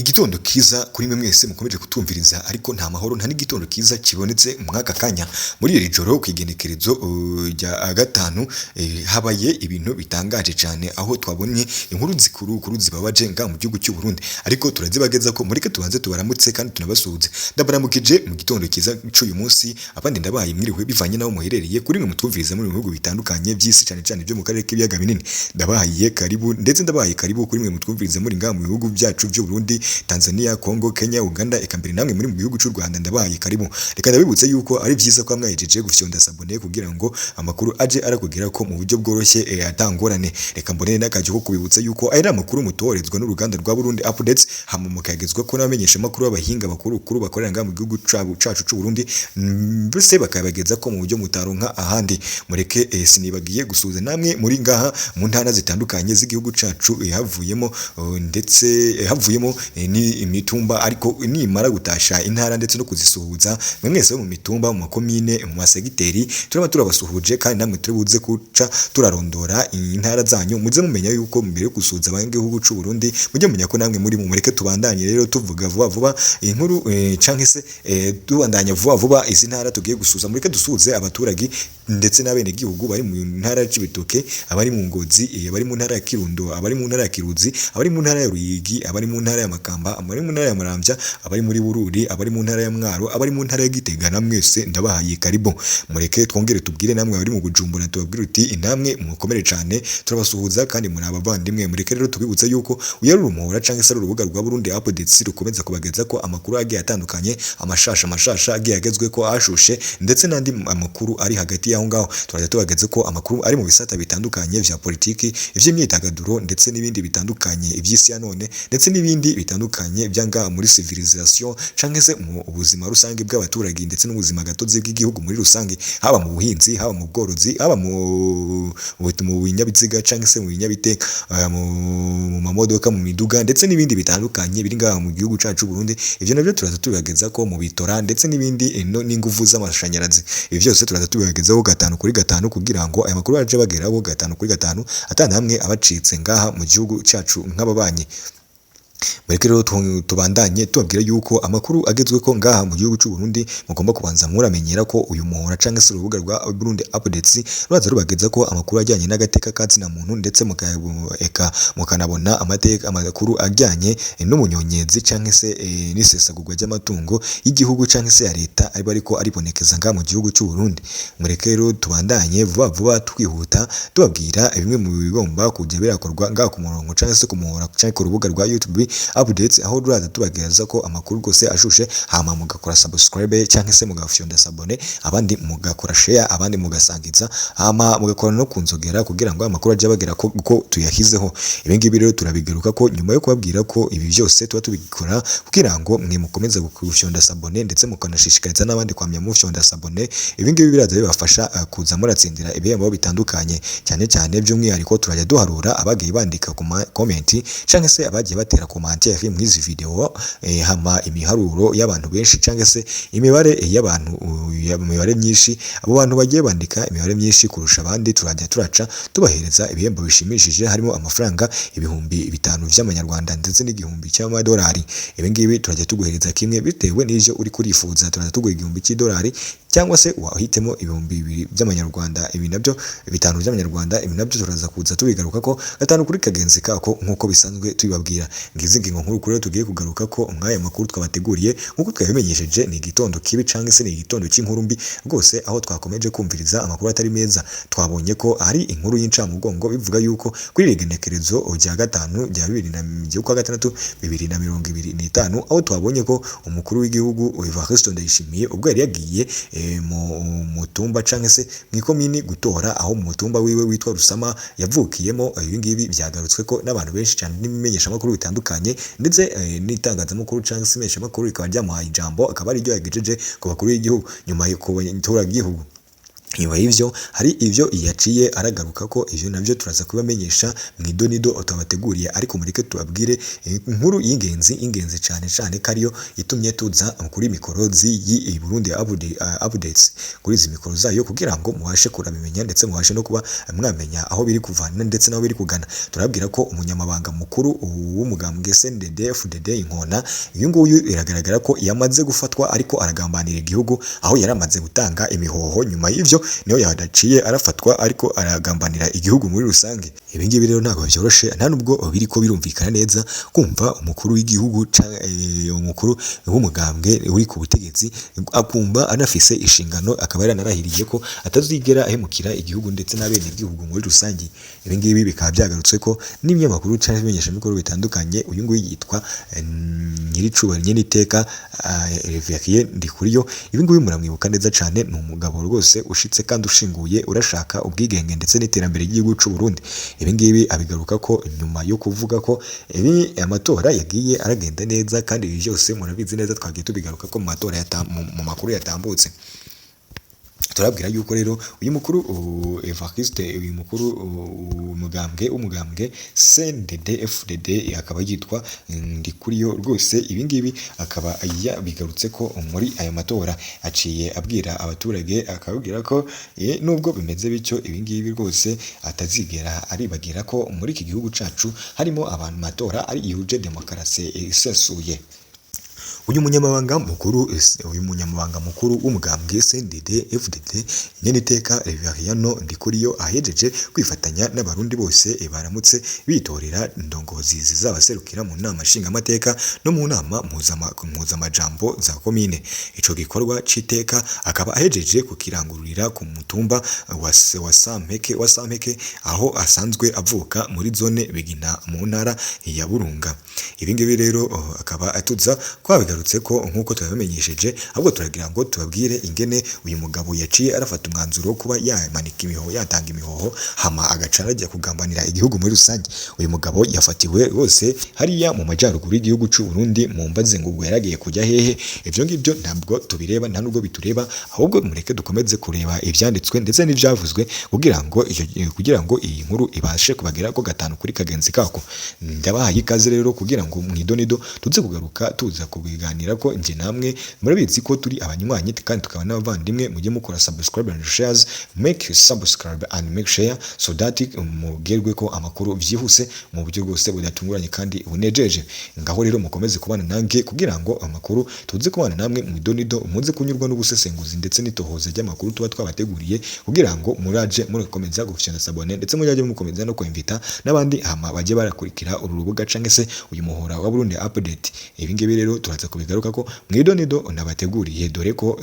Igitondo kiza kuri mwe mwese mukomeje kutumviriza ariko nta mahoro nta n'igitondo kiza kibonetse mwaka kanya muri iri joro kwigenekerezo rya gatanu habaye ibintu bitangaje cyane aho twabonye inkuru zikuru zibabaje nga mu gihugu cy'u Burundi ariko turazibageza ko mureke tubanze tubaramutse kandi tunabasuhuze ndabaramukije mu gitondo kiza cy'uyu munsi abandi ndabaye mwiriwe bivanye naho muherereye kuri mwe mutwumviriza muri bihugu bitandukanye by'isi cyane byo mu karere k'ibiyaga binini ndabaye karibu ndetse ndabaye karibu kuri mwe mutwumviriza muri nga mu bihugu byacu by'u Burundi Tanzania, Congo, Kenya, Uganda, eka mbere namwe muri mu gihugu cy'u Rwanda ndabaye karibu. Reka ndabibutse yuko ari byiza kwa mwayejeje gufyonda sabone kugira ngo amakuru aje arakugera ko mu buryo bworoshye atangorane. Reka mbone n'akajyo ko kubibutsa yuko ari amakuru mutorezwa n'uruganda rwa Burundi Updates hamumukagezwa ko namenyesha amakuru y'abahinga bakuru bakorera nga mu gihugu cacu cy'u Burundi mbese bakabageza ko mu buryo mutaronka ahandi. Mureke sinibagiye gusuza namwe muri ngaha mu ntara zitandukanye z'igihugu cacu havuyemo ndetse havuyemo ni imitumba ariko nimara gutasha intara ndetse no kuzisuhuza mwese mu mitumba mu makomine mu masegiteri turabasuhuje kandi namwe turibuze kuca turarondora intara zanyu muze mumenya yuko mbere yo gusuhuza abangihugu cy'u Burundi mujye mumenya ko namwe muri mu mureke tubandanye rero tuvuga vuba inkuru canke se tubandanya vuba izi ntara tugiye gusuhuza mureke dusuhuze abaturage ndetse n'abene gihugu bari mu ntara y'Cibitoke abari mu Ngozi abari mu ntara ya Kirundo abari mu ntara ya Kiruzi abari mu ntara ya Ruyigi abari mu ntara ya Makamba abari mu ntara ya Muramvya abari muri Bururi abari mu ntara ya Mwaro abari mu ntara ya Gitega namwese ndabahaye karibu mureke twongere tubwire namwe bari mu Bujumbura tubabwire uti inamwe mukomere cyane turabasuhuza kandi muri abavandimwe mureke rero tubibutsa yuko uyarurumura canke se urubuga rwa Burundi Updates rukomeza kubageza ko amakuru agiye atandukanye amashasha agiye agezwe ko ashushe ndetse n'andi amakuru ari hagati yaho ngaho turaje tubageze ko amakuru ari mu bisata bitandukanye vya politiki ivy'imyidagaduro ndetse n'ibindi bitandukanye ivy'isi ya none ndetse n'ibindi bitandukanye byanga muri civilisation canke se mu ubuzima rusange bw'abaturage ndetse n'ubuzima gatozi bw'igihugu muri rusange haba mu buhinzi haba mu bworozi haba mu binyabiziga canke se mu binyabiteka mu mamodoka mu miduga ndetse n'ibindi bitandukanye biri ngaha mu gihugu cacu Burundi ivyo navyo turaza tubageza ko mu bitora ndetse n'ibindi n'ingufu z'amashanyarazi ivyo byose turaza tubagezaho 5 kugira ngo aya makuru aje bageraho 5 atana hamwe abacitse ngaha mu gihugu cacu nk'ababanyi mureke rero tubandanye tubabwira yuko amakuru agezwe ko ngaha mu gihugu cy'u Burundi mugomba kubanza muramenyera ko uyu muhora canke se urubuga rwa Burundi Updates ruraza rubageza ko amakuru ajyanye n'agateka katsina muntu ndetse mukanabona amakuru ajyanye n'umunyonyezi canke se n'isesagurwa ry'amatungo y'igihugu canke se ya leta ariko aribonekeza ngaha mu gihugu cy'u Burundi mureke rero tubandanye vuba twihuta tubabwira bimwe mu bigomba kujya birakorwa ngaha ku murongo canke se ku muhora canke ku rubuga rwa YouTube Updates aho ruraza tubageza ko amakuru gose ashushe hama mugakora subscribe cyangwa se mugafyonda sabone abandi mugakora share abandi mugasangiza hama mugakora no kunzogera kugira ngo amakuru aje bagera ko tuyahizeho ibingibi rero turabigaruka ko nyuma yo kubabwira ko ibi byose tuba tubikora kugira ngo mwe mukomeze gufyonda sabone ndetse mukanashishikariza n'abandi kwamya mufyonda sabone ibingibi biraza bibafasha kuza muratsindira ibihembo bitandukanye cyane by'umwihariko turajya duharura abagiye bandika ku comment cyangwa se abagiye batera commentaire mwizi video hama imiharuro y'abantu benshi cyangwa se imibare y'abantu imibare myinshi abo bantu bagiye bandika imibare myinshi kurusha abandi turajya turaca tubahereza ibihembo bishimishije harimo amafaranga ibihumbi 5 by'amanyarwanda ndetse n'igihumbi cy'amadolari ibingibi turajya tuguhereza kimwe bitewe n'ivyo uri kurifuza turajya tuguha igihumbi cy'idolari cyangwa se wahitemo ibihumbi 2 by'amanyarwanda ibi nabyo 5 by'amanyarwanda ibi nabyo turaza kuza tubigaruka ko 5 kuri kagenzi kako nkuko bisanzwe tubibabwira ngize ngingo nkuru kuri tugiye kugaruka ko umwanya makuru twabateguriye nkuko twabimenyesheje ni igitondo kibi canke se ni igitondo cy'inkuru mbi rwose aho twakomeje kumviriza amakuru atari meza twabonye ko ari inkuru y'incamugongo bivuga yuko kuri regenekerezo rya gatanu rya 2025 aho twabonye ko umukuru w'igihugu Evariste Ndayishimiye ubwo yari yagiye mu mutumba canke se mwikomini gutora aho mu mutumba wiwe witwa Rusama yavukiyemo ibingibi byagarutswe ko n'abantu benshi cyane n'imenyesha makuru bitandukanye ndetse n'itangazamakuru canke se imenyesha makuru ikaba ryamuhaye ijambo akaba ari ryo yagejeje ku bakuru y'igihugu nyuma yo kubatora igihugu Nyuma y'ivyo hari ivyo yaciye aragaruka ko ivyo navyo turaza kubamenyesha mw'idonido utabateguriye, ariko mureke tubabwire inkuru y'ingenzi cane kariyo itumye tuza kuri mikoro z'iyi Burundi updates kuri izi mikoro zayo, kugira ngo mubashe kurabimenya ndetse mubashe no kuba mwamenya aho biri kuvana ndetse naho biri kugana. Turabwira ko umunyamabanga mukuru w'umugambwe CNDD-FDD Inkona, uyu nguyu iragaragara ko yamaze gufatwa ariko aragambanira igihugu, aho yaramaze gutanga imihoho. Nyuma y'ivyo niyo yadaciye arafatwa ariko aragambanira igihugu muri rusange. Ibi ngibi rero ntabwo byoroshe, nta nubwo biriko birumvikana neza kumva umukuru w'igihugu umukuru w'umugambwe uri ku butegetsi akumva anafise inshingano, akaba yaranarahiriye ko atazigera ahemukira igihugu ndetse n'abene igihugu muri rusange. Ibi ngibi bikaba byagarutswe ko n'ibinyamakuru cyangwa ibimenyeshamakuru bitandukanye. Uyu nguyu yitwa nyiricubahiro nyeniteka Reverien Ndikuriyo. Ibi ngibi muramwibuka neza cyane, ni umugabo rwose ushitse kandi ushinguye, urashaka ubwigenge ndetse n'iterambere ry'igihugu cy'u Burundi. Ibi ngibi abigaruka ko nyuma yo kuvuga ko amatora yagiye aragenda neza, kandi ibi byose murabizi neza, twagiye tubigaruka ko mu matora mu makuru yatambutse. Turabwira yuko rero uyu mukuru Evariste, uyu mukuru umugambwe CNDD-FDD akaba yitwa Ndikuriyo rwose. Ibi ngibi akaba yabigarutse ko muri aya matora aciye abwira abaturage, akababwira ko nubwo bimeze bityo, ibi ngibi rwose atazigera aribagira ko muri iki gihugu cacu harimo abantu matora ari ihuje demokarasi isesuye. Uyu munyamabanga mukuru w'umugambwe CNDD-FDD nyeniteka Reverien Ndikuriyo ahejeje kwifatanya n'abarundi bose baramutse bitorera indongozi zizabaserukira mu nama nshingamateka no mu nama mpuzamajambo za komine. Ico gikorwa c'iteka akaba ahejeje kukirangururira ku mutumba wa Sampeke aho asanzwe avuka muri zone Bigina mu ntara ya Burunga. Ibi ngibi rero akaba atuza kwabigarutse ko nkuko twabamenyesheje, ahubwo turagira ngo tubabwire ingene uyu mugabo yaciye arafata umwanzuro wo kuba yamanika imihoho, yatanga imihoho, hama agaca arajya kugambanira igihugu muri rusange. Uyu mugabo yafatiwe rwose hariya mu majyaruguru y'igihugu cy'u Burundi, mu mbaze ngo ubwo yaragiye kujya hehe. Ivyo ngibyo ntabwo tubireba, nta nubwo bitureba, ahubwo mureke dukomeze kureba ivyanditswe ndetse n'ivyavuzwe kugira ngo iyi nkuru ibashe kubagera ko gatanu kuri kagenzi kako. Ndabahaye ikaze rero kugira ngo mwidonido tuze kugaruka tuza kubiganira ko nje namwe murabizi ko turi abanywanyi kandi tukaba n'abavandimwe. Mujye mukora subscribe and shares, make subscribe and make share so that mugerwe ko amakuru vyihuse mu buryo bwose budatunguranye kandi bunejeje. Ngaho rero mukomeze kubana nange kugira ngo amakuru tuze kubana namwe mwidonido, muze kunyurwa n'ubusesenguzi ndetse n'itohoza ry'amakuru tuba twabateguriye, kugira ngo muraje murakomeza gufyana sabone ndetse mujyaje mukomeza no kwinvita n'abandi hama baje barakurikira uru rubuga canke se uyu muhora wa Burundi update. Ibi ngibi rero turaza kubigaruka ko mwidonido nabateguriye, dore ko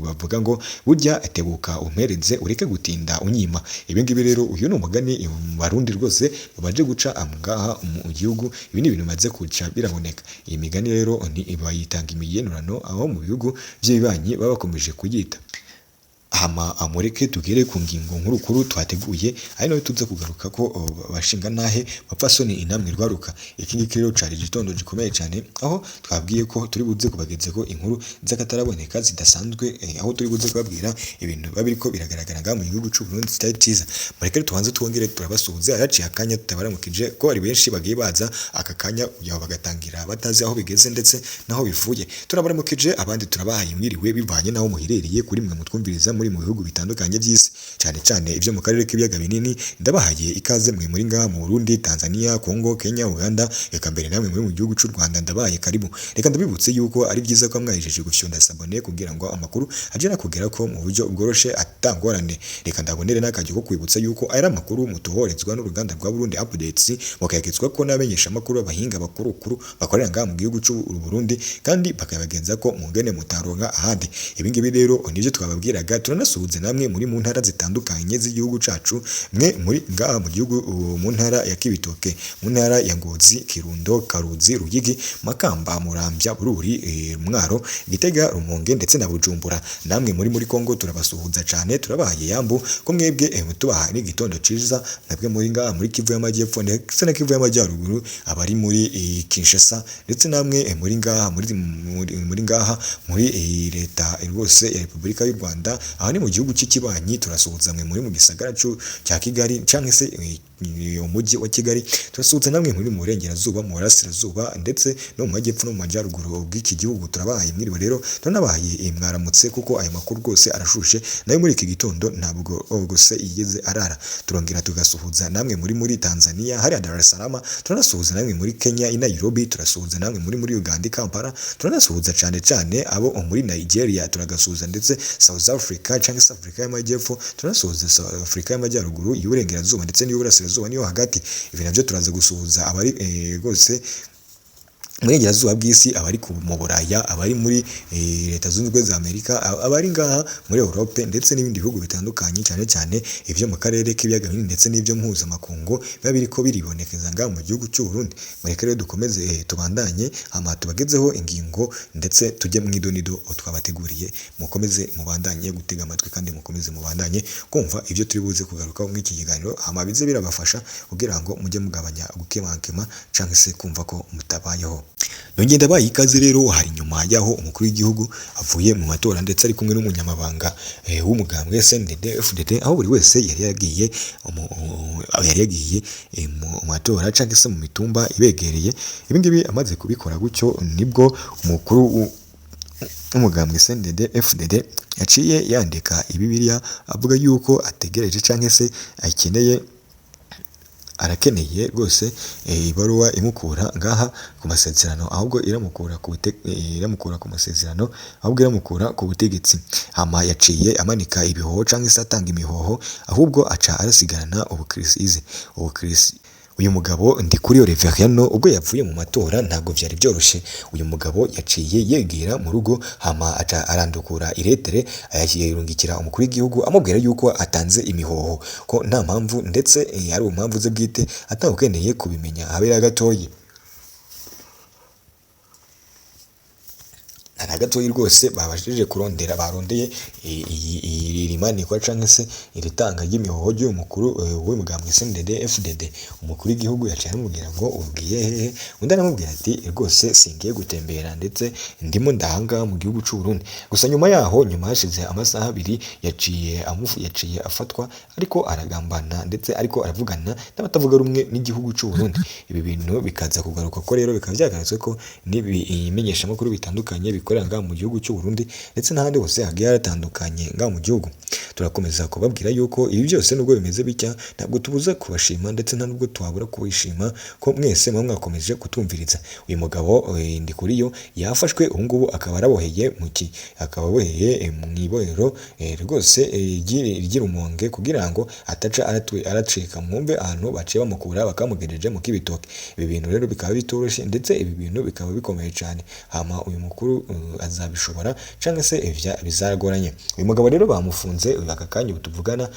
bavuga ngo burya atebuka umpereze ureke gutinda unyima. Ibi ngibi rero uyu ni umugani Barundi rwose baje guca amungaha mu gihugu. Ibi ni ibintu maze kuca biraboneka. Iyi migani rero ni bayitanga imiyenurano aho mu bihugu by'ibanyi baba bakomeje kuyita. Hama amureke tugere ku ngingo nkuru twateguye, ari nayo tuze kugaruka ko bashinga nahe bapfasoni inamwe rwaruka. Iki ngiki rero cari igitondo gikomeye cyane, aho twabwiye ko turi buze kubageze ko inkuru z'akataraboneka zidasanzwe, aho turi buze kubabwira ibintu babiriko biragaragara nga mu gihugu cy'u Burundi kitari cyiza. Mureke tubanze twongere turabasuhuze, araciye akanya tutabaramukije ko ari benshi bagiye baza aka kanya kugira bagatangira batazi aho bigeze ndetse naho bivuye. Turabaramukije abandi turabahaye mwiriwe bivanye naho muherereye kuri mwe mutwumviriza muri mu bihugu bitandukanye by'isi, cyane ibyo mu karere k'ibiyaga binini. Ndabahaye ikaze mwe muri ngaha mu Burundi, Tanzania, Kongo, Kenya, Uganda, reka mbere namwe muri mu gihugu cy'u Rwanda ndabahaye karibu. Reka ndabibutse yuko ari byiza ko mwajeje gufyonda sabone kugira ngo amakuru agera kugera ko mu buryo bworoshe atangorane. Reka ndabonere n'akajyo ko kwibutsa yuko ari amakuru mutohorezwa n'uruganda rwa Burundi updates, bakayagezwa ko n'abamenyesha amakuru abahinga bakuru bakorera ngaha mu gihugu cy'u Burundi, kandi bakabagenza ko mu ngene mutaronka ahandi. Ibi ngibi rero nivyo twababwiraga. Turanasuhuze namwe muri mu ntara zitandukanye z'igihugu cacu, mwe muri ngaha mu gihugu mu ntara ya Kibitoke, mu ntara ya Ngozi, Kirundo, Karuzi, Ruyigi, Makamba, Muramvya, Bururi, Mwaro, Gitega, Rumonge ndetse na Bujumbura. Namwe muri Kongo turabasuhuza cyane, turabahaye yambu ko mwebwe tubaha n'igitondo ciza. Mwebwe muri ngaha muri Kivu y'Amajyepfo ndetse na Kivu y'Amajyaruguru, abari muri Kinshasa ndetse namwe muri ngaha muri ngaha muri leta rwose ya Repubulika y'u Rwanda, aha ni mu gihugu cy'ikibanyi turasuhuza mwe muri mu gisagara cya Kigali canke se umujyi wa Kigali, turasuhuza namwe muri mu burengerazuba, mu burasirazuba ndetse no mu majyepfo no mu majyaruguru bw'iki gihugu. Turabahaye mwiriwe rero, turanabahaye mwaramutse kuko aya makuru rwose arashushe, nayo muri iki gitondo ntabwo gose yigeze arara. Turongera tugasuhuza namwe muri Tanzania hariya Dar es Salaam, turanasuhuza namwe muri Kenya i Nairobi, turasuhuza namwe muri Uganda i Kampala, turanasuhuza cyane abo muri Nigeria turagasuhuza, ndetse South Africa cyangwa South Africa y'amajyepfo, turasuhuza South Africa y'amajyaruguru, y'uburengerazuba ndetse n'iy'uburasirazuba niyo hagati. Ibi nabyo turaza gusuhuza abari rwose burengerazuba bw'isi, abari mu Buraya, abari muri Leta Zunze Ubumwe za Amerika, abari ngaha muri Europe ndetse n'ibindi bihugu bitandukanye, cyane ibyo mu karere k'ibiyaga binini ndetse n'ibyo mpuzamakungu biba biriko biribonekeza ngaha mu gihugu cy'u Burundi. Mureke rero dukomeze tubandanye tubagezeho ingingo ndetse tujye mu idonido twabateguriye. Mukomeze mubandanye gutega amatwi kandi mukomeze mubandanye kumva ibyo turi buze kugarukaho muri iki kiganiro, bize birabafasha kugira ngo mujye mugabanya gukemankema cyangwa se kumva ko mutabayeho. Nongeye ndabaye ikaze rero, hari nyuma yaho umukuru w'igihugu avuye mu matora ndetse ari kumwe n'umunyamabanga w'umugambwe CNDD-FDD, aho buri wese yari yagiye mu matora cyangwa se mu mitumba ibegereye. Ibi ngibi amaze kubikora gutyo nibwo umukuru w'umugambwe CNDD-FDD yaciye yandika Bibiliya avuga yuko ategereje cyangwa se arakeneye rwose ibaruwa imukura ngaha ku masezerano, ahubwo iramukura ku masezerano, ahubwo iramukura ku butegetsi. Hama yaciye amanika ibihoho cyangwa se atanga imihoho, ahubwo aca arasigarana ubukirisize. Uyu mugabo Ndikuriyo Reveriyano ubwo yapfuye mu matora ntabwo byari byoroshye. Uyu mugabo yaciye yegera mu rugo, hama aca arandukura iretere ayirungikira umukuru w'igihugu amubwira yuko atanze imihoho, ko nta mpamvu ndetse ari impamvu ze bwite atawukeneye kubimenya habera gatoyi. Na gatoyi rwose babashije barondeye irimanikwa cyangwa se iritanga ry'imihoho y'umukuru w'umugambwe CNDD-FDD. Umukuru w'igihugu yaciye amubwira ngo ubwiye hehe, undi aramubwira ati rwose singiye gutembera ndetse ndimo ndahanga mu gihugu cy'u Burundi. Gusa nyuma hashize amasaha abiri yaciye afatwa ariko aragambana ndetse ariko aravugana n'abatavuga rumwe n'igihugu cy'u Burundi. Ibi bintu bikaza kugaruka ko rero bikaba byagaragatswe ko n'ibimenyeshamakuru bitandukanye bikorera ngaha mu gihugu cy'u Burundi ndetse n'ahandi hose hagiye haratandukanye ngaha mu gihugu. Turakomeza kubabwira yuko ibi byose nubwo bimeze bitya ntabwo tubuza kubashima ndetse nta nubwo twabura kubishima ko mwese mwakomeje kutumviriza. Uyu mugabo Ndikuriyo yafashwe ubu ngubu akaba araboheye akaba aboheye mu ibohero rwose ry'Irumonge kugira ngo ataca aracika mwumve ahantu baciye bamukura bakamugejeje mu Kibitoke. Ibi bintu rero bikaba bitoroshye ndetse ibi bintu bikaba bikomeye cyane, hama uyu mukuru azabishobora cyangwa se bizagoranye. Uyu mugabo rero bamufunze aka kanya tuvugana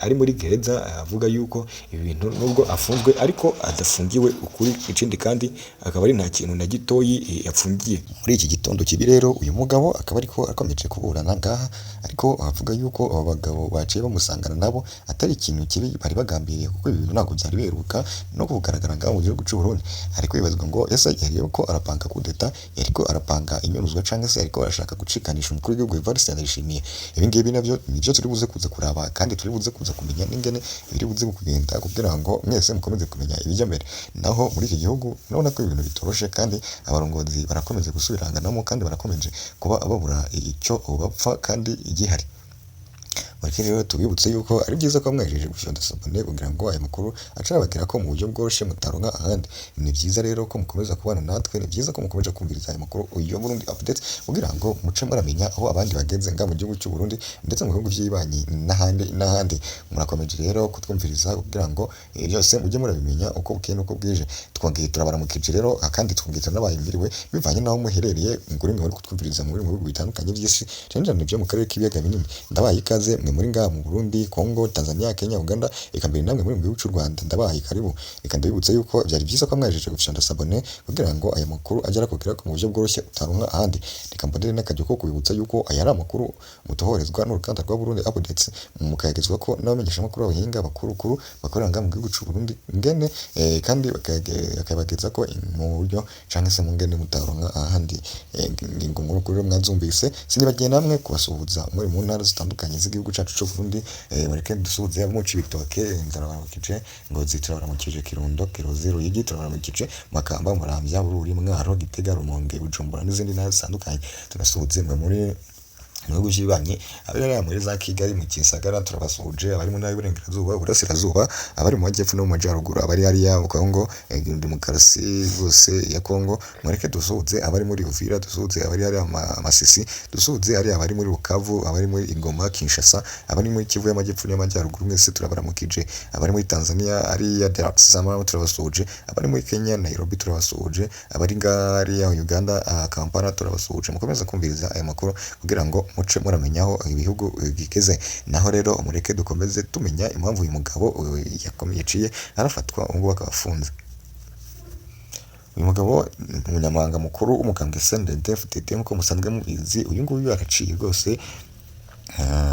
ari muri gereza, avuga yuko ibi bintu nubwo afunzwe ariko adafungiwe ukuri, ikindi kandi akaba ari nta kintu na gitoyi yapfungiye. Muri iki gitondo kibi rero uyu mugabo akaba ariko akomeje kuburana ngaha, ariko avuga yuko aba bagabo baciye bamusangana nabo atari ikintu kibi bari bagambiriye, kuko ibi bintu ntabwo byari biheruka no kugaragara ngaho mu gihugu cy'u Burundi. Ariko bibazwa ngo ese yari ko arapanga kudeta, yariko arapanga inyuruzwa cyangwa se ariko arashaka gucikanisha umukuru w'igihugu Evariste Ndayishimiye. Ibi ngibi nabyo nibyo turi buze kuza kuraba kandi turi buze kuza kumenya n'ingene biri buze kugenda kugira ngo mwese mukomeze kumenya ibijya mbere. Naho muri iki gihugu urabona ko ibintu bitoroshe kandi abarongozi barakomeze gusubiranganamo kandi barakomeje kuba babura icyo bapfa kandi igihari. Marike rero tubibutse yuko ari byiza ko mwejeje gufyonda sabone kugira ngo aya makuru acababwira ko mu buryo bworoshye mutaronka ahandi. Ni byiza rero ko mukomeza kubana natwe, ni byiza ko mukomeje kumviriza aya makuru uyu Burundi update kugira ngo muce muramenya aho abandi bagenze nga mu gihugu cy'u Burundi ndetse mu bihugu by'ibanyi n'ahandi. Murakomeje rero kutwumviriza kugira ngo byose mujye murabimenya uko bukeye nuko bwije. Twongeye turabaramukije rero kandi twongeye n'abayimiriwe bivanye naho muherereye nguri mwe kutwumviriza mu bihugu bitandukanye by'isi cyane cyane byo mu karere k'ibiyaga binini. Ndabaye ikaze mwe muri ngaha mu Burundi, Kongo, Tanzania, Kenya, Uganda, eka mbere namwe muri mu gihugu cy'u Rwanda ndabahaye karibu. Reka ndabibutse yuko byari byiza ko mwajeje gufyonda sabone kugira ngo aya makuru ajya arakugera mu buryo bworoshye utaronka ahandi. Reka mbonere n'akajyo ko kubibutsa yuko aya ari amakuru mutohorezwa n'uruganda rwa Burundi Updates mukayagezwa ko n'abamenyesha makuru abahinga bakuru bakorera ngaha mu gihugu cy'u Burundi ngene kandi bakabageza ko mu buryo canke se mu ngene mutaronka ahandi. Ingingo nkuru mwazumvise sinibagiye namwe kubasuhuza muri mu ntara zitandukanye z'igihugu cyacu cy'u Burundi. Mureke dusuhuze abo mu Cibitoke, Nzarabaramukije, Ngozi turabaramukije, Kirundo, Kirozi, Ruyigi turabaramukije, Makamba, Muramvya, Bururi, Mwaro, Gitega, Rumonge, Bujumbura n'izindi ntara zitandukanye. Tunasuhuze muri Nugu jibanye abari muri za Kigali mu Kisagara turabasuhuje, abari mu ntara y'Iburengerazuba, Uburasirazuba, abari mu Majyepfo no mu Majyaruguru, abari hariya mu Kongo, demokarasi bose ya Kongo. Mureke dusuhuze abari muri Uvira, dusuhuze abari hariya Masisi, dusuhuze hariya abari muri Bukavu, abari muri Ingoma, Kinshasa, abari muri Kivu y'Amajyepfo n'Amajyaruguru, mwese turabaramukije. Abari muri Tanzania hariya Dar es Salaam turabasuhuje, abari muri Kenya Nairobi turabasuhuje, abari hariya Uganda Kampala turabasuhuje. Mukomeza kumviriza aya makuru kugira ngo muce muramenyaho ibihugu bigeze. Naho rero mureke dukomeze tumenya impamvu uyu mugabo yaciye arafatwa ngo akafunze. Uyu mugabo umunyamabanga mukuru w'umugambwe CNDD-FDD nk'uko musanzwe mubizi, uyu nguyu araciye rwose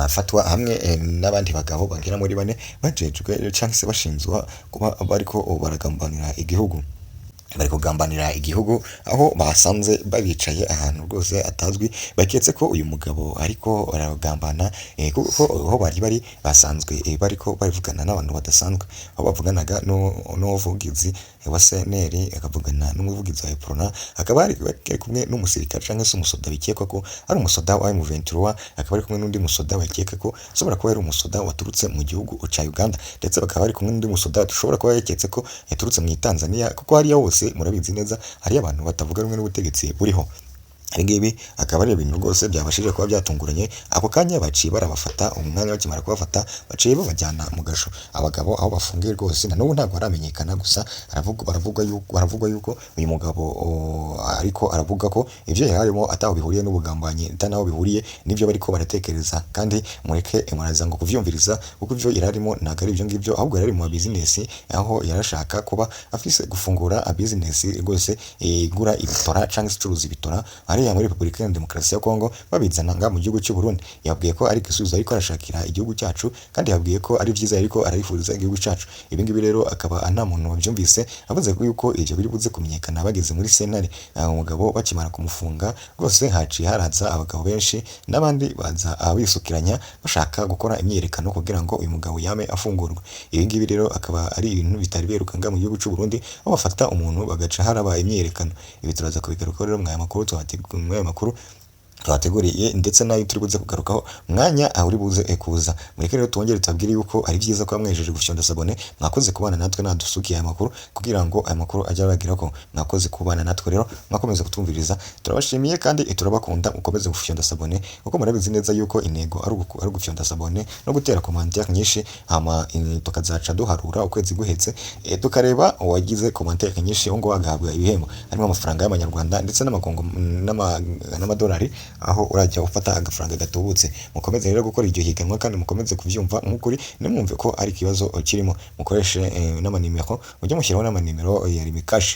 afatwa hamwe n'abandi bagabo bagera muri 4 bajejwe cyangwa se bashinzwa kuba bariko baragambanira igihugu. Bari kugambanira igihugu aho basanze babicaye ahantu rwose atazwi, baketse ko uyu mugabo ariko baragambana kuko aho bari basanzwe bariko barivugana n'abantu badasanzwe, aho bavuganaga n'umuvugizi wa CNL, akavugana n'umuvugizi wa Eprona, akaba ari kumwe n'umusirikare cyangwa se umusoda bikekwa ko ari umusoda wa M23, akaba ari kumwe n'undi musoda bakeka ko ashobora kuba ari umusoda waturutse mu gihugu cya Uganda, ndetse bakaba ari kumwe n'undi musoda dushobora kuba yaketse ko yaturutse mu Tanzania, kuko hariya hose murabizi neza hari abantu batavuga rumwe n'ubutegetsi buriho. Ngibi akaba ari ibintu rwose byabashije kuba byatunguranye. Ako kanya baciye barabafata, umwanya bakimara kubafata baciye babajyana mu gasho. Abagabo aho bafungiye rwose na n'ubu ntabwo haramenyekana, gusa baravugwa yuko uyu mugabo ariko aravuga ko ibyo yarimo ataho bihuriye n'ubugambanyi, atanaho bihuriye n'ibyo bariko baratekereza. Kandi mureke muraza ngo kuvyumviriza kuko ibyo yararimo ntabwo ari ibyo ngibyo, ahubwo yarari mu business, aho yarashaka kuba afise gufungura a business rwose igura ibitora cyangwa se icuruza ibitora muri Repubulika ya Demokarasi ya Kongo, babizana nga mu gihugu cy'u Burundi. Yabwiye ko ari gisubizo ariko arashakira igihugu cyacu, kandi yabwiye ko ari byiza ariko arayifuriza igihugu cyacu. Ibi ngibi rero akaba nta muntu wabyumvise, avuze ko yuko ibyo biri buze kumenyekana bageze muri sentare. Umugabo bakimara kumufunga rwose haciye haraza abagabo benshi n'abandi baza abisukiranya bashaka gukora imyerekano kugira ngo uyu mugabo yame afungurwa. Ibi ngibi rero akaba ari ibintu bitari beruka nga mu gihugu cy'u Burundi, aho bafata umuntu bagaca haraba imyerekano. Ibi turaza kubigaruka rero mwaya makuru twateguriye ndetse nayo turi buze kugarukaho mwanya uri buze kuza. Mureke rero twongere tubabwire yuko ari byiza ko mwejeje gufyonda sabone, mwakoze kubana natwe nadusukiye aya makuru kugira ngo aya makuru ajya aragira ko mwakoze kubana natwe. Rero mwakomeza kutumviriza, turabashimiye kandi turabakunda. Mukomeze gufyonda sabone kuko murabizi neza yuko intego ari gufyonda sabone no gutera commentaire nyinshi, hama tukazaca duharura ukwezi guhetse tukareba uwagize commentaire nyinshi ngo agahabwa ibihembo, harimo amafaranga y'amanyarwanda ndetse n'amadolari, aho urajya ufata agafaranga gatubutse. Mukomeze rero gukora iryo higanwa kandi mukomeze kuvyumva nk'ukuri, nimwumve ko ari ikibazo kirimo. Mukoreshe n'amanimero, mujye mushyiraho n'amanimero ya Rimikashi.